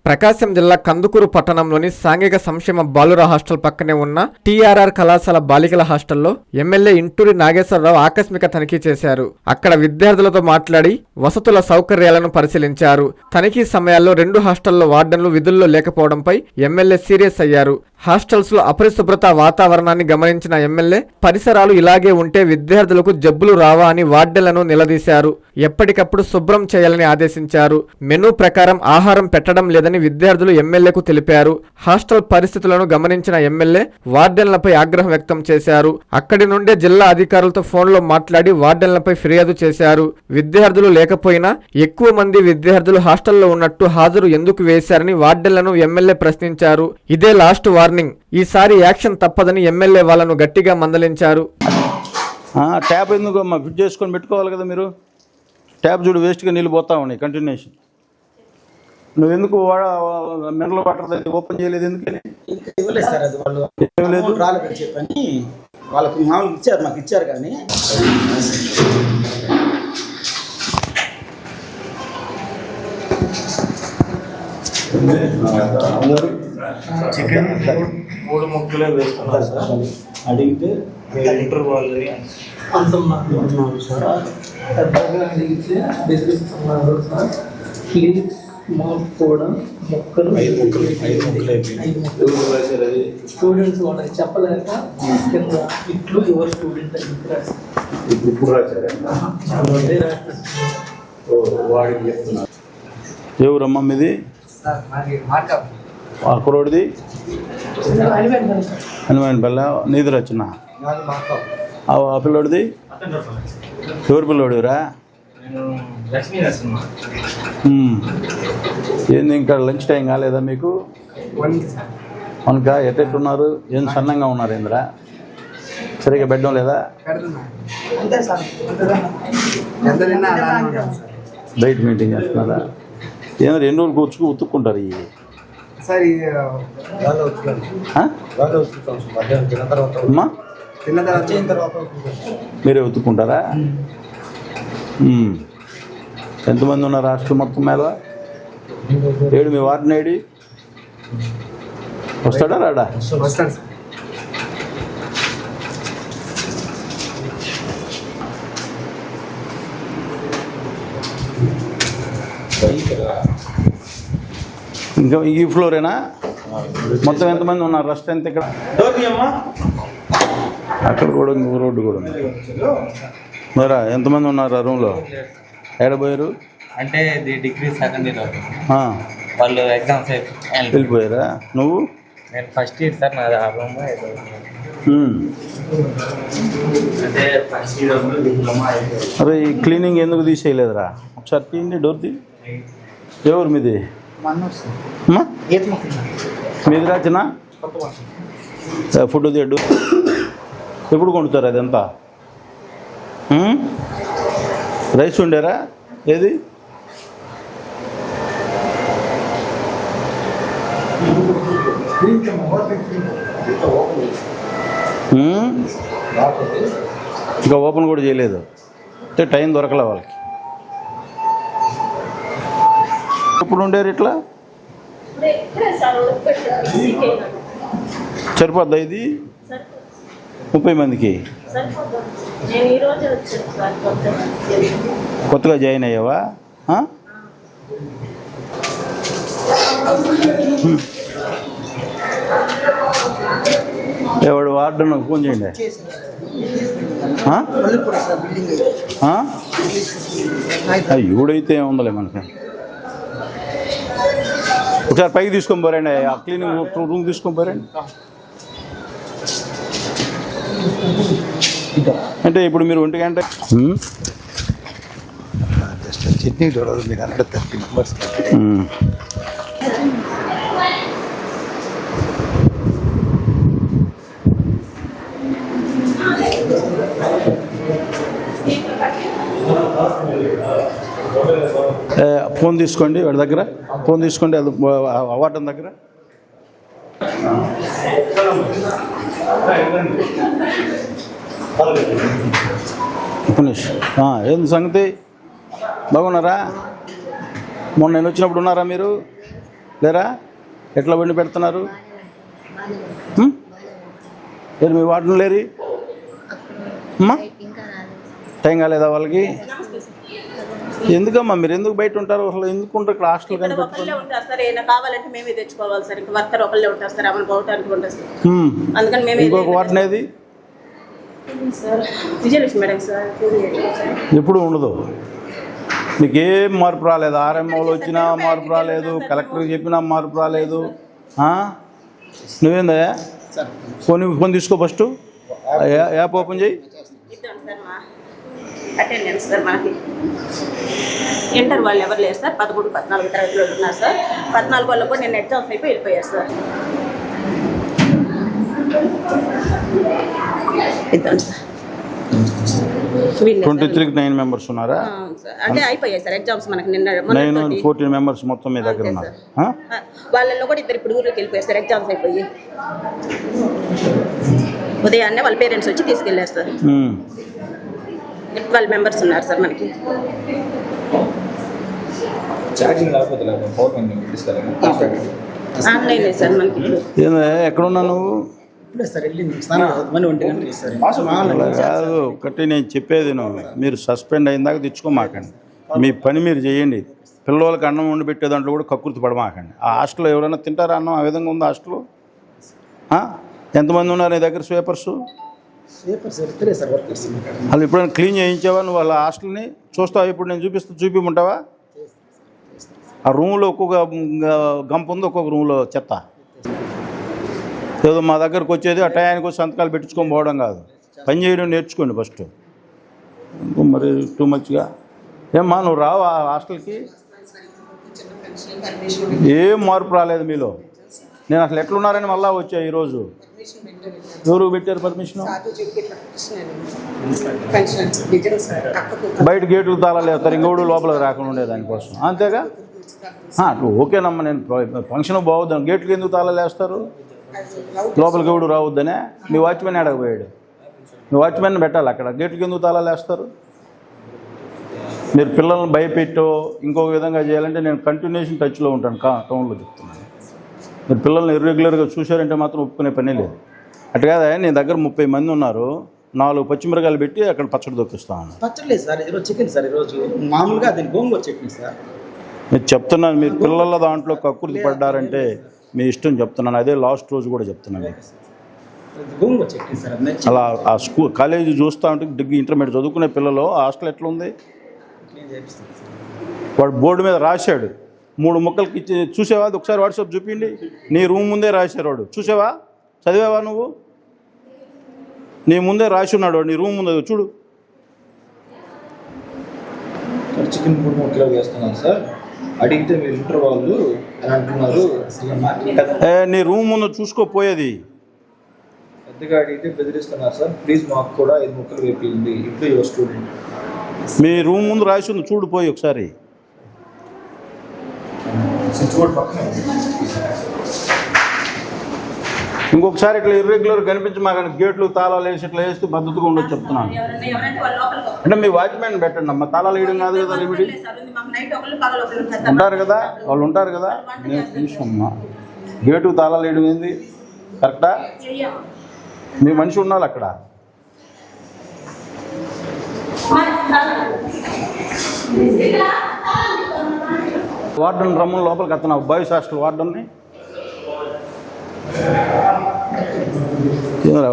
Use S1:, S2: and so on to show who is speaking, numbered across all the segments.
S1: ప్రకాశం జిల్లా కందుకూరు పట్టణంలోని సాంఘిక సంక్షేమ బాలుర హాస్టల్ పక్కనే ఉన్న టీఆర్ఆర్ కళాశాల బాలికల హాస్టల్లో ఎమ్మెల్యే ఇంటూరి నాగేశ్వరరావు ఆకస్మిక తనిఖీ చేశారు. అక్కడ విద్యార్థులతో మాట్లాడి వసతుల సౌకర్యాలను పరిశీలించారు. తనిఖీ సమయాల్లో 2 హాస్టల్లో వార్డెన్లు విధుల్లో లేకపోవడంపై ఎమ్మెల్యే సీరియస్ అయ్యారు. హాస్టల్స్ లో అపరిశుభ్రత వాతావరణాన్ని గమనించిన ఎమ్మెల్యే పరిసరాలు ఇలాగే ఉంటే విద్యార్థులకు జబ్బులు రావా అని వార్డెన్లను నిలదీశారు. ఎప్పటికప్పుడు శుభ్రం చేయాలని ఆదేశించారు. మెనూ ప్రకారం ఆహారం పెట్టడం లేదని విద్యార్థులు ఎమ్మెల్యేకు తెలిపారు. హాస్టల్ పరిస్థితులను గమనించిన ఎమ్మెల్యే వార్డెన్లపై ఆగ్రహం వ్యక్తం చేశారు. అక్కడి నుండే జిల్లా అధికారులతో ఫోన్లో మాట్లాడి వార్డెన్లపై ఫిర్యాదు చేశారు. విద్యార్థులు లేకపోయినా ఎక్కువ మంది విద్యార్థులు హాస్టల్లో ఉన్నట్టు హాజరు ఎందుకు వేశారని వార్డెన్లను ఎమ్మెల్యే ప్రశ్నించారు. ఇదే లాస్ట్ వార్నింగ్, ఈసారి యాక్షన్ తప్పదని ఎమ్మెల్యే వాళ్ళను గట్టిగా మందలించారు.
S2: ట్యాప్ ఎందుకు అమ్మా ఫిట్ చేసుకొని పెట్టుకోవాలి కదా మీరు. ట్యాప్ చూడు వేస్ట్గా నీళ్ళు పోతా ఉన్నాయి కంటిన్యూషన్. నువ్వెందుకు మినరల్ వాటర్ ఓపెన్ చేయలేదు? ఎందుకని
S3: ఇవ్వలేదు సార్, అది వాళ్ళు ఇవ్వలేదు రాలేదని చెప్పని వాళ్ళకి మామూలు ఇచ్చారు, మాకు ఇచ్చారు. కానీ
S4: చికెన్ 3 ముక్కలే వేస్తున్నారు సార్. అడిగితే ఇంటర్వాల్ని
S5: అంటున్నారు సార్. పెద్దగా అడిగితే బెదిరిస్తున్నారు సార్. ప్లీజ్ మాకు కూడా మొక్కలు
S4: 5 ముక్కలు
S5: స్టూడెంట్స్ వాళ్ళకి చెప్పలేక కింద ఇట్లు యువర్ స్టూడెంట్ అని
S4: ఇప్పుడు వాడికి చెప్తున్నారు.
S2: ఎవరమ్మా మీది? అక్కడోడిది హనుమాన్ పల్ల నీది రచన. ఆ పిల్లోడిది ఎవరు పిల్లోడురా? ఏంది ఇంకా లంచ్ టైం కాలేదా మీకు? మనక ఎట్టెట్టున్నారు? ఏం సన్నంగా ఉన్నారు ఏంద్రా? సరిగ్గా పెట్టడం లేదా? డైట్ మెయింటైన్ చేస్తున్నారా? ఏమో 2 రోజులు కూర్చుకు ఉతుక్కుంటారు. ఇవి మీరే ఉతుక్కుంటారా? ఎంతమంది ఉన్నారు హాస్టల్ మొత్తం మీద? 7. మీ వార్డెన్ ఏడి? వస్తాడా రాడా? ఇంకా ఈ ఫ్లోరేనా? మొత్తం ఎంతమంది ఉన్నారు? రస్ట్ ఎంత ఇక్కడ? అక్కడ కూడా ఇంకో రోడ్డు కూడా ఉంది. మరా ఎంతమంది ఉన్నారు ఆ రూమ్లో? ఏడబోయారు
S6: అంటే డిగ్రీ సెకండ్ ఇయర్ వాళ్ళు ఎగ్జామ్స్
S2: వెళ్ళిపోయారా? నువ్వు?
S6: నేను ఫస్ట్ ఇయర్ సార్. నాది ఆ రూమ్. అంటే ఫస్ట్ ఇయర్.
S2: అరే ఈ క్లీనింగ్ ఎందుకు తీసేయలేదురా? ఒకసారి తీయండి డోర్ తీ. ఎవరు మీది? మీది రాచినా? ఫుడ్ తీయడు. ఎప్పుడు కొండుతారు అదంతా? రైస్ ఉండేరా? ఏది? ఇంకా ఓపెన్ కూడా చేయలేదు. అంటే టైం దొరకలే వాళ్ళకి. ఎప్పుడు ఉండేరు ఇట్లా? సరిపోద్దా ఇది 30 మందికి? కొత్తగా జాయిన్ అయ్యావా? ఎవడు వార్డెన్ ఫోన్ చేయండి. ఇవిడైతే ఏముందలే మనకి. ఒకసారి పైకి తీసుకొని పోరండి. ఆ క్లీనింగ్ రూమ్ తీసుకొని పోరండి. అంటే ఇప్పుడు మీరు 1 గంట
S3: చట్నీ చూడదు. మీరు 130 మెంబర్స్.
S2: ఫోన్ తీసుకోండి వాడి దగ్గర. ఫోన్ తీసుకోండి అది వాటం దగ్గర. ఏంది సంగతి? బాగున్నారా? మొన్న నేను వచ్చినప్పుడు ఉన్నారా మీరు? లేరా? ఎట్లా వండి పెడుతున్నారు? లేదు మీ వార్డును లేరు అమ్మా? టైం కాలేదా వాళ్ళకి? ఎందుకమ్మా మీరు ఎందుకు బయట ఉంటారు? అసలు ఎందుకు ఉంటారు ఇక్కడ హాస్టల్ కానీ
S7: ఒకళ్ళే ఉంటారు సార్, ఏమైనా కావాలంటే మేమే తెచ్చుకోవాలి సార్. ఇంకా వర్కర్ ఒకళ్ళే ఉంటారు సార్, అమలు పోవటానికి ఉంటుంది సార్. అందుకని మేమే
S2: ఇంకొక వార్డును ఏది
S7: సార్ విజయలక్ష్మి మేడం సార్.
S2: ఎప్పుడు ఉండదు. మీకు ఏం మార్పు రాలేదు. ఆర్ఎంఓలు వచ్చినా మార్పు రాలేదు, కలెక్టర్కి చెప్పినా మార్పు రాలేదు. నువ్వేందా ఫోన్ తీసుకో, ఫస్ట్ యాప్ ఓపెన్ చేయి.
S7: ఇద్దాం సార్ మా అటెండెన్స్ సార్. మనకి ఇంటర్ వాళ్ళు ఎవరు లేరు సార్, 13, 14 తరగతిలో ఉన్నారు సార్. 14 వాళ్ళు కూడా నేను ఎగ్జామ్స్ అయిపోయి వెళ్ళిపోయారు సార్. ఇద్దాం సార్.
S2: 23కి 9 మెంబర్స్ ఉన్నారా?
S7: సార్ అంటే అయిపోయాయి సార్ ఎగ్జామ్స్ మనకి నిన్న
S2: 14 మెంబర్స్ మొత్తం మీ దగ్గర ఉన్నారు.
S7: వాళ్ళల్లో కూడా ఇద్దరు ఇప్పుడు ఊరికి వెళ్ళిపోయారు సార్, ఎగ్జామ్స్ అయిపోయి. ఉదయాన్నే వాళ్ళ పేరెంట్స్ వచ్చి తీసుకెళ్ళారు సార్. 12 మెంబర్స్ ఉన్నారు సార్ మనకి.
S4: ఛార్జింగ్ లేకపోతే
S7: ఆన్లైన్ సార్ మనకి.
S2: ఎక్కడున్నా నువ్వు?
S3: ఇప్పుడే సార్ వెళ్ళింది స్నానం మనీ 1 గంటకి సార్.
S2: అలా కాదు, ఒకటి నేను చెప్పేది మీరు సస్పెండ్ అయిన దాకా తెచ్చుకోమాకండి. మీ పని మీరు చేయండి. పిల్లలకి అన్నం వండి పెట్టే దాంట్లో కూడా కక్కుర్తి పడమాకండి. ఆ హాస్టల్లో ఎవరైనా తింటారా అన్నం? ఆ విధంగా ఉంది హాస్టల్. ఎంతమంది ఉన్నారు నీ దగ్గర స్వీపర్స్? వాళ్ళు ఎప్పుడైనా క్లీన్ చేయించావా నువ్వు వాళ్ళ హాస్టల్ని? చూస్తావా? ఇప్పుడు నేను చూపిమంటావా? ఆ రూమ్లో ఒక్కొక్క గంప ఉంది, ఒక్కొక్క రూమ్లో చెత్త. ఏదో మా దగ్గరకు వచ్చేది ఆ టయానికి వచ్చి సంతకాలు పెట్టించుకొని పోవడం కాదు, పని చేయడం నేర్చుకోండి ఫస్ట్. మరి టూ మచ్గా ఏమ్మా నువ్వు రావా హాస్టల్కి? ఏం మార్పు రాలేదు మీలో. నేను అసలు ఎట్లున్నారని మళ్ళా వచ్చా ఈరోజు. ఎవరు పెట్టారు పర్మిషన్? బయట గేట్లు తాళాలు వేస్తారు, ఇంకోడు లోపలికి రాకుండా ఉండే దానికోసం, అంతేగా? ఓకేనమ్మా, నేను ఫంక్షన్ బాగుద్దాను, గేట్లకి ఎందుకు తాళాలు వేస్తారు? లోపలికి ఎవడు రావద్దనే. మీ వాచ్మెన్ ఎడకపోయాడు, మీ వాచ్మెన్ పెట్టాలి అక్కడ. గేట్లకి ఎందుకు తాళాలు వేస్తారు? మీరు పిల్లల్ని భయపెట్టో ఇంకొక విధంగా చేయాలంటే నేను కంటిన్యూషన్ టచ్లో ఉంటాను టౌన్లో చెప్తున్నాను. మీరు పిల్లల్ని ఇర్రెగ్యులర్గా చూశారంటే మాత్రం ఒప్పుకునే పనే లేదు. అటు కాదా, నీ దగ్గర 30 మంది ఉన్నారు, 4 పచ్చిమిరకాయలు పెట్టి అక్కడ పచ్చడి దొప్పిస్తాను.
S3: పచ్చడి లేదు సార్, ఈరోజు చికెన్ సార్. ఈరోజు మామూలుగా దీని గోంగూర చట్నీ సార్.
S2: నేను చెప్తున్నాను, మీరు పిల్లల దాంట్లో కక్కుర్తి పడ్డారంటే మీ ఇష్టం చెప్తున్నాను. అదే లాస్ట్ రోజు కూడా చెప్తున్నాను.
S3: గోంగూర చట్నీ సార్.
S2: అలా ఆ స్కూల్ కాలేజీ చూస్తూ ఉంటే డిగ్రీ ఇంటర్మీడియట్ చదువుకునే పిల్లలు హాస్టల్ ఎట్లా ఉంది? వాడు బోర్డు మీద రాశాడు 3 ముక్కలకి ఇచ్చి, చూసావా? అది ఒకసారి వాట్సాప్ చూపిండి. నీ రూమ్ ముందే రాశారు వాడు, చూసావా? చదివావా నువ్వు? నీ ముందే రాసి ఉన్నాడు వాడు, నీ రూమ్ ముందే చూడు.
S4: చికెన్ 3 ముక్కలు వేస్తున్నాను సార్. అడిగితే మీరు ఇంటర్ వాళ్ళు అని అంటున్నారు.
S2: నీ రూమ్ ముందు చూసుకోపోయేది.
S4: పెద్దగా అడిగితే బెదిరిస్తున్నారు సార్. ప్లీజ్ మాకు కూడా 5 ముక్కలు వేపింది. ఇప్పుడు యువర్ స్టూడెంట్.
S2: మీ రూమ్ ముందు రాసి ఉంది, చూడు పోయి ఒకసారి. ఇంకొకసారి ఇట్లా ఇర్రెగ్యులర్ కనిపించి మాకు గేట్లు తాళాలు వేసి ఇట్లా వేస్తే పద్ధతిగా ఉండొచ్చు చెప్తున్నాను. అంటే మీ వాచ్మెన్ పెట్టండి అమ్మ, తాళాలు వేయడం కాదు కదా. రెమెడీ ఉంటారు కదా, వాళ్ళు ఉంటారు కదా. అమ్మా గేటు తాళాలు వేయడం ఏంది? కరెక్టా? మీ మనిషి ఉండాలి అక్కడ. వార్డన్ రమ్మని లోపలికి వస్తున్నావు, బాయ్స్ హాస్టల్ వార్డన్ని.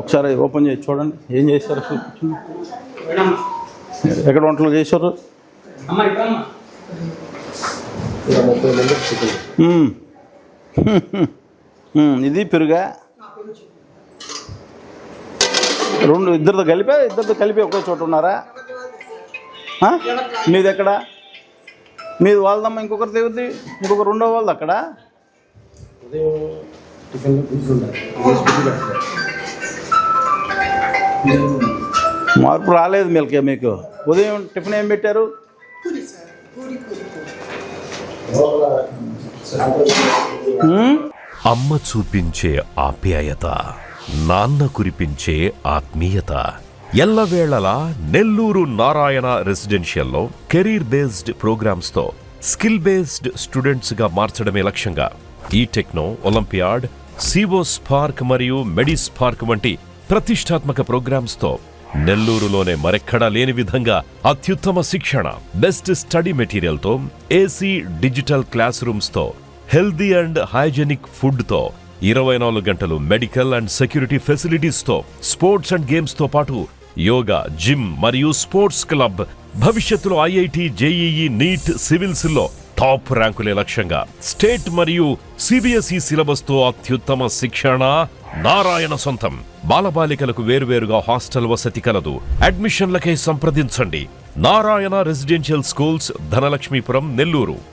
S2: ఒకసారి ఓపెన్ చేసి చూడండి ఏం చేశారు. ఎక్కడ వంటలు చేశారు? ఇది పెరుగా 2 ఇద్దరితో కలిపి ఒకే చోట ఉన్నారా? మీది ఎక్కడ? మీది వాళ్ళదమ్మా, ఇంకొకరి దేవుద్ది, ఇంకొక 2వ వాళ్ళది అక్కడ. మార్పు రాలేదు మీకు. ఉదయం టిఫిన్ ఏం పెట్టారు?
S8: అమ్మ చూపించే ఆప్యాయత, నాన్న కురిపించే ఆత్మీయత. ఎల్లవేళలా నెల్లూరు నారాయణ రెసిడెన్షియల్లో కెరీర్ బేస్డ్ ప్రోగ్రామ్స్తో స్కిల్ బేస్డ్ స్టూడెంట్స్గా మార్చడమే లక్ష్యంగా ఈ టెక్నో, ఒలింపియాడ్, సివో స్పార్క్ మరియు మెడిస్పార్క్ వంటి ప్రతిష్టాత్మక ప్రోగ్రామ్స్తో నెల్లూరులోనే మరెక్కడా లేని విధంగా అత్యుత్తమ శిక్షణ, బెస్ట్ స్టడీ మెటీరియల్తో, ఏసీ డిజిటల్ క్లాస్ రూమ్స్తో, హెల్దీ అండ్ హైజెనిక్ ఫుడ్తో, 24 గంటలు మెడికల్ అండ్ సెక్యూరిటీ ఫెసిలిటీస్తో, స్పోర్ట్స్ అండ్ గేమ్స్తో పాటు యోగా, జిమ్ మరియు స్పోర్ట్స్ క్లబ్, భవిష్యత్తులో ఐఐటి, జేఈఈ, నీట్, సివిల్స్లో టాప్ ర్యాంకులే లక్ష్యంగా స్టేట్ మరియు సిబిఎస్ఈ సిలబస్తో అత్యుత్తమ శిక్షణ నారాయణ సొంతం. బాలబాలికలకు వేరువేరుగా హాస్టల్ వసతి కలదు. అడ్మిషన్లకై సంప్రదించండి. Narayana residential schools, Dhanalakshmipuram, Nellore.